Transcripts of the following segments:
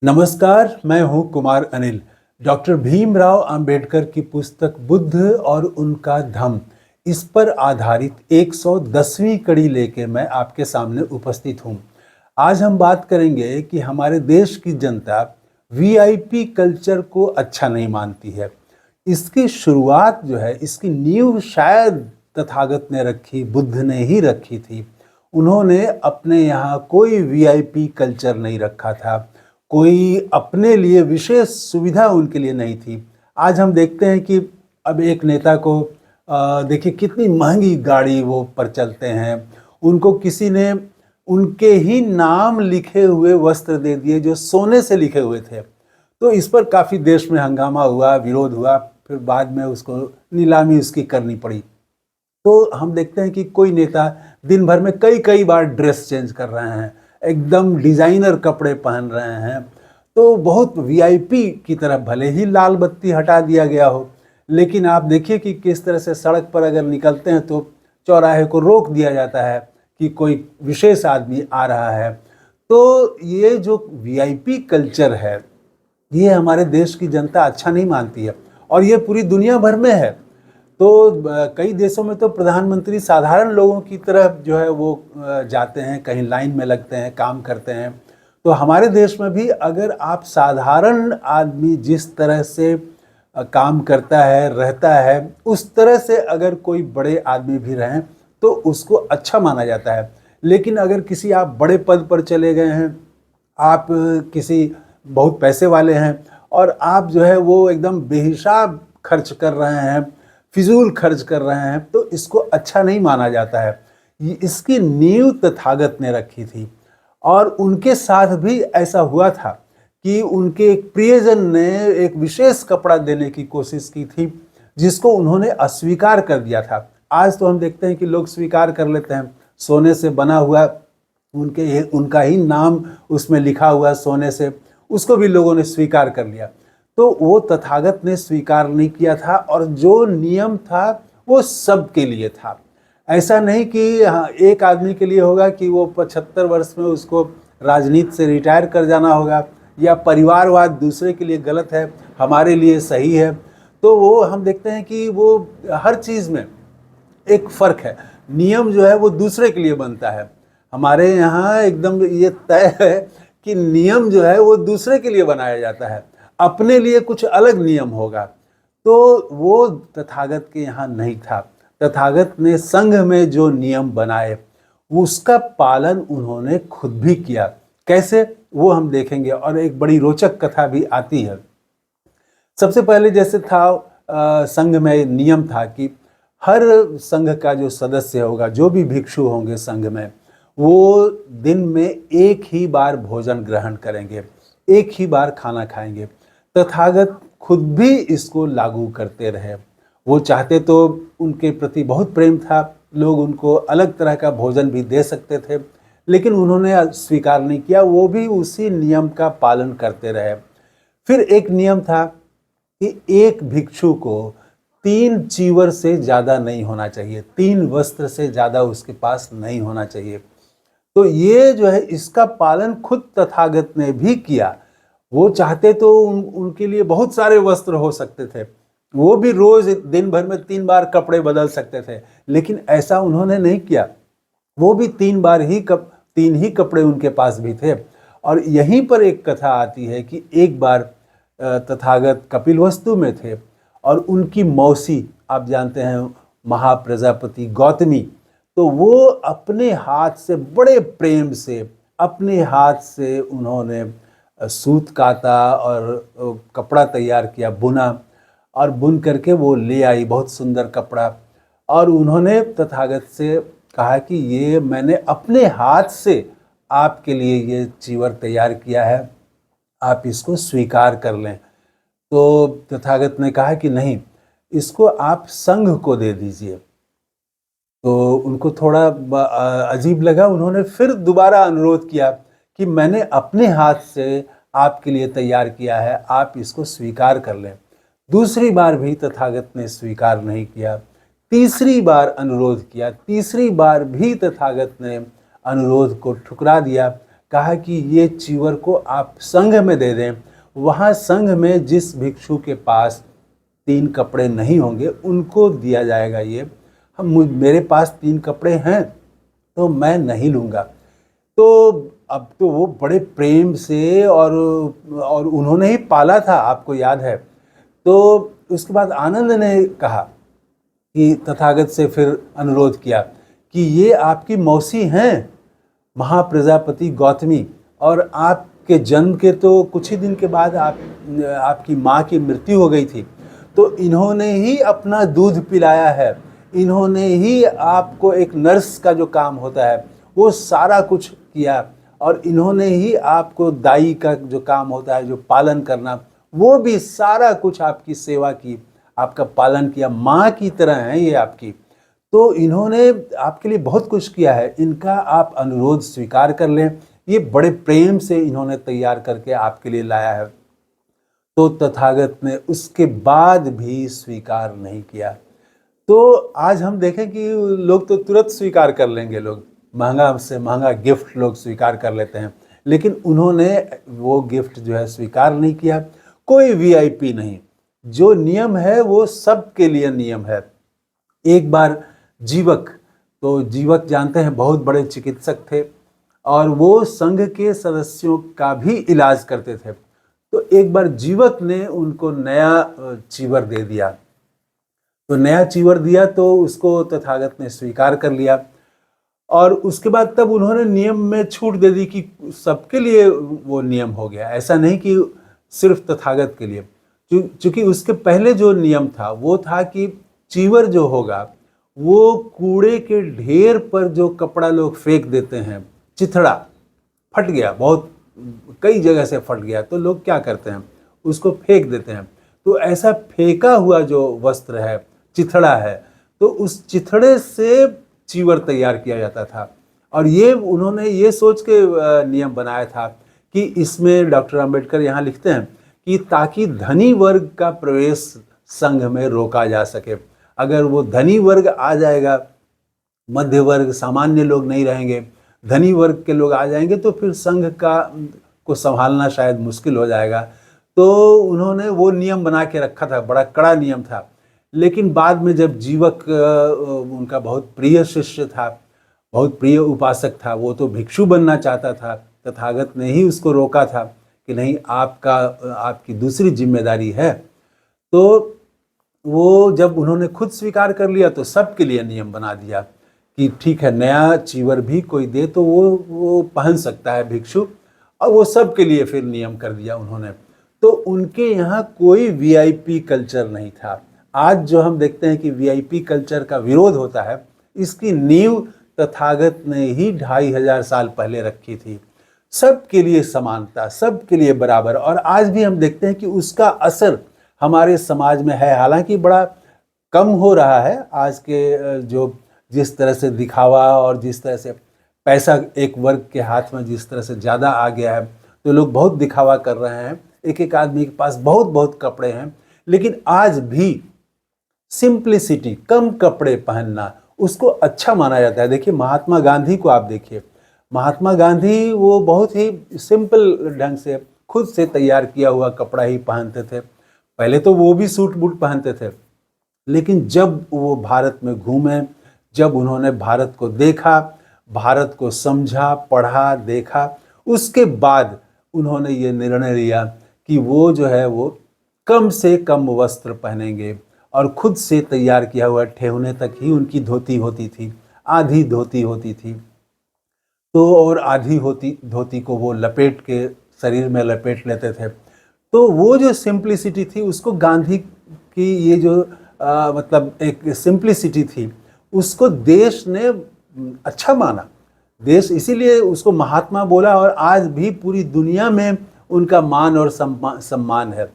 नमस्कार, मैं हूं कुमार अनिल। डॉक्टर भीमराव अंबेडकर की पुस्तक बुद्ध और उनका धम्म, इस पर आधारित 110वीं कड़ी लेके मैं आपके सामने उपस्थित हूं। आज हम बात करेंगे कि हमारे देश की जनता वीआईपी कल्चर को अच्छा नहीं मानती है। इसकी शुरुआत जो है, इसकी नींव शायद तथागत ने रखी, बुद्ध ने ही रखी थी। उन्होंने अपने यहाँ कोई वीआईपी कल्चर नहीं रखा था, कोई अपने लिए विशेष सुविधा उनके लिए नहीं थी। आज हम देखते हैं कि अब एक नेता को देखिए कितनी महंगी गाड़ी वो पर चलते हैं, उनको किसी ने उनके ही नाम लिखे हुए वस्त्र दे दिए जो सोने से लिखे हुए थे। तो इस पर काफ़ी देश में हंगामा हुआ, विरोध हुआ, फिर बाद में उसको नीलामी उसकी करनी पड़ी। तो हम देखते हैं कि कोई नेता दिन भर में कई कई बार ड्रेस चेंज कर रहे हैं, एकदम डिजाइनर कपड़े पहन रहे हैं। तो बहुत वीआईपी की तरह, भले ही लाल बत्ती हटा दिया गया हो, लेकिन आप देखिए कि किस तरह से सड़क पर अगर निकलते हैं तो चौराहे को रोक दिया जाता है कि कोई विशेष आदमी आ रहा है। तो ये जो वीआईपी कल्चर है, ये हमारे देश की जनता अच्छा नहीं मानती है, और ये पूरी दुनिया भर में है। तो कई देशों में तो प्रधानमंत्री साधारण लोगों की तरह जो है वो जाते हैं, कहीं लाइन में लगते हैं, काम करते हैं। तो हमारे देश में भी अगर आप साधारण आदमी जिस तरह से काम करता है, रहता है, उस तरह से अगर कोई बड़े आदमी भी रहें तो उसको अच्छा माना जाता है। लेकिन अगर किसी आप बड़े पद पर चले गए हैं, आप किसी बहुत पैसे वाले हैं, और आप जो है वो एकदम बेहिसाब खर्च कर रहे हैं, फिजूल खर्च कर रहे हैं, तो इसको अच्छा नहीं माना जाता है। इसकी नींव तथागत ने रखी थी, और उनके साथ भी ऐसा हुआ था कि उनके एक प्रियजन ने एक विशेष कपड़ा देने की कोशिश की थी, जिसको उन्होंने अस्वीकार कर दिया था। आज तो हम देखते हैं कि लोग स्वीकार कर लेते हैं, सोने से बना हुआ उनका ही नाम उसमें लिखा हुआ सोने से, उसको भी लोगों ने स्वीकार कर लिया। तो वो तथागत ने स्वीकार नहीं किया था, और जो नियम था वो सबके लिए था। ऐसा नहीं कि हाँ एक आदमी के लिए होगा कि वो 75 वर्ष में उसको राजनीति से रिटायर कर जाना होगा, या परिवारवाद दूसरे के लिए गलत है, हमारे लिए सही है। तो वो हम देखते हैं कि वो हर चीज़ में एक फ़र्क है। नियम जो है वो दूसरे के लिए बनता है, हमारे यहाँ एकदम ये तय है कि नियम जो है वो दूसरे के लिए बनाया जाता है, अपने लिए कुछ अलग नियम होगा। तो वो तथागत के यहाँ नहीं था। तथागत ने संघ में जो नियम बनाए उसका पालन उन्होंने खुद भी किया। कैसे, वो हम देखेंगे, और एक बड़ी रोचक कथा भी आती है। सबसे पहले जैसे था संघ में नियम था कि हर संघ का जो सदस्य होगा, जो भी भिक्षु होंगे संघ में, वो दिन में एक ही बार भोजन ग्रहण करेंगे, एक ही बार खाना खाएंगे। तथागत खुद भी इसको लागू करते रहे। वो चाहते तो उनके प्रति बहुत प्रेम था, लोग उनको अलग तरह का भोजन भी दे सकते थे, लेकिन उन्होंने स्वीकार नहीं किया, वो भी उसी नियम का पालन करते रहे। फिर एक नियम था कि एक भिक्षु को 3 चीवर से ज़्यादा नहीं होना चाहिए, 3 वस्त्र से ज़्यादा उसके पास नहीं होना चाहिए। तो ये जो है इसका पालन खुद तथागत ने भी किया। वो चाहते तो उनके लिए बहुत सारे वस्त्र हो सकते थे, वो भी रोज दिन भर में 3 बार कपड़े बदल सकते थे, लेकिन ऐसा उन्होंने नहीं किया। वो भी 3 ही कपड़े उनके पास भी थे। और यहीं पर एक कथा आती है कि एक बार तथागत कपिलवस्तु में थे, और उनकी मौसी, आप जानते हैं महाप्रजापति गौतमी, तो वो अपने हाथ से, बड़े प्रेम से अपने हाथ से उन्होंने सूत काता और कपड़ा तैयार किया, बुना, और बुन करके वो ले आई बहुत सुंदर कपड़ा। और उन्होंने तथागत से कहा कि ये मैंने अपने हाथ से आपके लिए ये चीवर तैयार किया है, आप इसको स्वीकार कर लें। तो तथागत ने कहा कि नहीं, इसको आप संघ को दे दीजिए। तो उनको थोड़ा अजीब लगा। उन्होंने फिर दोबारा अनुरोध किया कि मैंने अपने हाथ से आपके लिए तैयार किया है, आप इसको स्वीकार कर लें। दूसरी बार भी तथागत ने स्वीकार नहीं किया। तीसरी बार अनुरोध किया, तीसरी बार भी तथागत ने अनुरोध को ठुकरा दिया। कहा कि ये चीवर को आप संघ में दे दें। वहाँ संघ में जिस भिक्षु के पास 3 कपड़े नहीं होंगे उनको दिया जाएगा। ये मेरे पास 3 कपड़े हैं तो मैं नहीं लूँगा। तो अब तो वो बड़े प्रेम से और उन्होंने ही पाला था, आपको याद है। तो उसके बाद आनंद ने कहा कि तथागत से फिर अनुरोध किया कि ये आपकी मौसी हैं महाप्रजापति गौतमी, और आपके जन्म के तो कुछ ही दिन के बाद आपकी माँ की मृत्यु हो गई थी, तो इन्होंने ही अपना दूध पिलाया है, इन्होंने ही आपको, एक नर्स का जो काम होता है वो सारा कुछ किया, और इन्होंने ही आपको दाई का जो काम होता है, जो पालन करना, वो भी सारा कुछ आपकी सेवा की, आपका पालन किया, माँ की तरह हैं ये आपकी। तो इन्होंने आपके लिए बहुत कुछ किया है, इनका आप अनुरोध स्वीकार कर लें। ये बड़े प्रेम से इन्होंने तैयार करके आपके लिए लाया है। तो तथागत ने उसके बाद भी स्वीकार नहीं किया। तो आज हम देखें कि लोग तो तुरंत स्वीकार कर लेंगे, लोग महंगा से महंगा गिफ्ट लोग स्वीकार कर लेते हैं, लेकिन उन्होंने वो गिफ्ट जो है स्वीकार नहीं किया। कोई वीआईपी नहीं, जो नियम है वो सबके लिए नियम है। एक बार जीवक, तो जीवक जानते हैं बहुत बड़े चिकित्सक थे और वो संघ के सदस्यों का भी इलाज करते थे। तो एक बार जीवक ने उनको नया चीवर दे दिया, तो नया चीवर दिया तो उसको तथागत ने स्वीकार कर लिया, और उसके बाद तब उन्होंने नियम में छूट दे दी कि सबके लिए वो नियम हो गया, ऐसा नहीं कि सिर्फ तथागत के लिए। क्योंकि उसके पहले जो नियम था वो था कि चीवर जो होगा वो कूड़े के ढेर पर जो कपड़ा लोग फेंक देते हैं, चिथड़ा फट गया, बहुत कई जगह से फट गया, तो लोग क्या करते हैं, उसको फेंक देते हैं। तो ऐसा फेंका हुआ जो वस्त्र है, चिथड़ा है, तो उस चिथड़े से चीवर तैयार किया जाता था। और ये उन्होंने ये सोच के नियम बनाया था कि इसमें, डॉक्टर अंबेडकर यहाँ लिखते हैं कि ताकि धनी वर्ग का प्रवेश संघ में रोका जा सके। अगर वो धनी वर्ग आ जाएगा, मध्य वर्ग सामान्य लोग नहीं रहेंगे, धनी वर्ग के लोग आ जाएंगे, तो फिर संघ को संभालना शायद मुश्किल हो जाएगा। तो उन्होंने वो नियम बना के रखा था, बड़ा कड़ा नियम था। लेकिन बाद में जब जीवक उनका बहुत प्रिय शिष्य था, बहुत प्रिय उपासक था, वो तो भिक्षु बनना चाहता था, तथागत ने ही उसको रोका था कि नहीं, आपकी दूसरी जिम्मेदारी है। तो वो जब उन्होंने खुद स्वीकार कर लिया तो सबके लिए नियम बना दिया कि ठीक है, नया चीवर भी कोई दे तो वो पहन सकता है भिक्षु, और वो सबके लिए फिर नियम कर दिया उन्होंने। तो उनके यहाँ कोई वीआईपी कल्चर नहीं था। आज जो हम देखते हैं कि वीआईपी कल्चर का विरोध होता है, इसकी नींव तथागत ने ही 2500 साल पहले रखी थी। सबके लिए समानता, सबके लिए बराबर, और आज भी हम देखते हैं कि उसका असर हमारे समाज में है। हालांकि बड़ा कम हो रहा है आज के जो जिस तरह से दिखावा और जिस तरह से पैसा एक वर्ग के हाथ में जिस तरह से ज़्यादा आ गया है, तो लोग बहुत दिखावा कर रहे हैं, एक एक आदमी के पास बहुत बहुत कपड़े हैं। लेकिन आज भी सिंप्लिसिटी, कम कपड़े पहनना, उसको अच्छा माना जाता है। देखिए महात्मा गांधी को आप देखिए, महात्मा गांधी वो बहुत ही सिंपल ढंग से खुद से तैयार किया हुआ कपड़ा ही पहनते थे। पहले तो वो भी सूट बूट पहनते थे, लेकिन जब वो भारत में घूमे, जब उन्होंने भारत को देखा, भारत को समझा, पढ़ा, देखा, उसके बाद उन्होंने ये निर्णय लिया कि वो जो है वो कम से कम वस्त्र पहनेंगे, और खुद से तैयार किया हुआ ठेहुने तक ही उनकी धोती होती थी, आधी धोती होती थी। तो और आधी धोती को वो लपेट के शरीर में लपेट लेते थे। तो वो जो सिंप्लिसिटी थी, उसको गांधी की ये जो मतलब एक सिंप्लिसिटी थी, उसको देश ने अच्छा माना। देश इसीलिए उसको महात्मा बोला, और आज भी पूरी दुनिया में उनका मान और सम्मान है।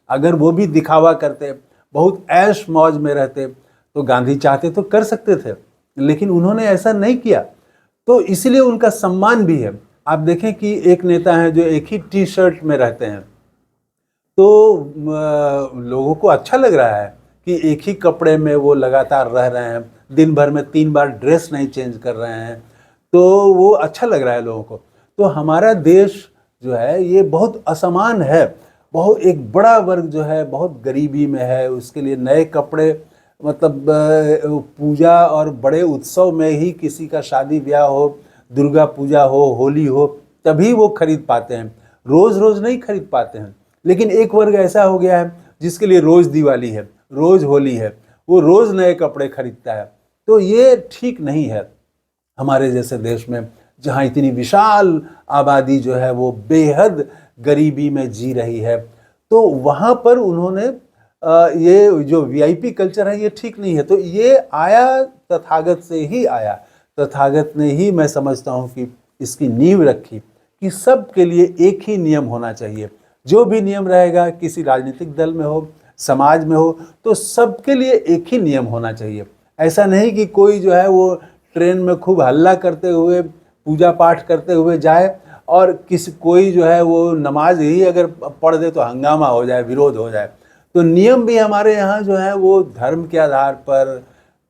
अगर वो भी दिखावा करते, बहुत ऐश मौज में रहते, तो गांधी चाहते तो कर सकते थे, लेकिन उन्होंने ऐसा नहीं किया, तो इसीलिए उनका सम्मान भी है। आप देखें कि एक नेता हैं जो एक ही टी शर्ट में रहते हैं, तो लोगों को अच्छा लग रहा है कि एक ही कपड़े में वो लगातार रह रहे हैं, दिन भर में 3 बार ड्रेस नहीं चेंज कर रहे हैं, तो वो अच्छा लग रहा है लोगों को। तो हमारा देश जो है ये बहुत असमान है। बहुत एक बड़ा वर्ग जो है बहुत गरीबी में है, उसके लिए नए कपड़े मतलब पूजा और बड़े उत्सव में ही, किसी का शादी ब्याह हो, दुर्गा पूजा हो, होली हो, तभी वो खरीद पाते हैं, रोज़ रोज़ नहीं खरीद पाते हैं। लेकिन एक वर्ग ऐसा हो गया है जिसके लिए रोज़ दिवाली है, रोज़ होली है, वो रोज़ नए कपड़े खरीदता है। तो ये ठीक नहीं है हमारे जैसे देश में, जहाँ इतनी विशाल आबादी जो है वो बेहद गरीबी में जी रही है। तो वहाँ पर उन्होंने ये जो वीआईपी कल्चर है ये ठीक नहीं है। तो ये आया तथागत से ही आया, तथागत ने ही मैं समझता हूँ कि इसकी नींव रखी कि सबके लिए एक ही नियम होना चाहिए। जो भी नियम रहेगा, किसी राजनीतिक दल में हो, समाज में हो, तो सबके लिए एक ही नियम होना चाहिए। ऐसा नहीं कि कोई जो है वो ट्रेन में खूब हल्ला करते हुए, पूजा पाठ करते हुए जाए और कोई जो है वो नमाज ही अगर पढ़ दे तो हंगामा हो जाए, विरोध हो जाए। तो नियम भी हमारे यहाँ जो है वो धर्म के आधार पर,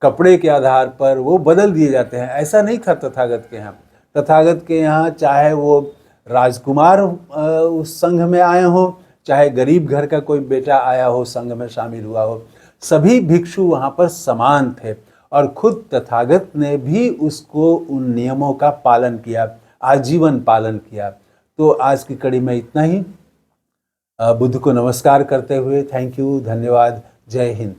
कपड़े के आधार पर वो बदल दिए जाते हैं। ऐसा नहीं था तथागत के यहाँ। तथागत के यहाँ चाहे वो राजकुमार उस संघ में आए हों, चाहे गरीब घर का कोई बेटा आया हो, संघ में शामिल हुआ हो, सभी भिक्षु वहाँ पर समान थे। और खुद तथागत ने भी उसको, उन नियमों का पालन किया, आजीवन पालन किया। तो आज की कड़ी में इतना ही। बुद्ध को नमस्कार करते हुए थैंक यू, धन्यवाद, जय हिंद।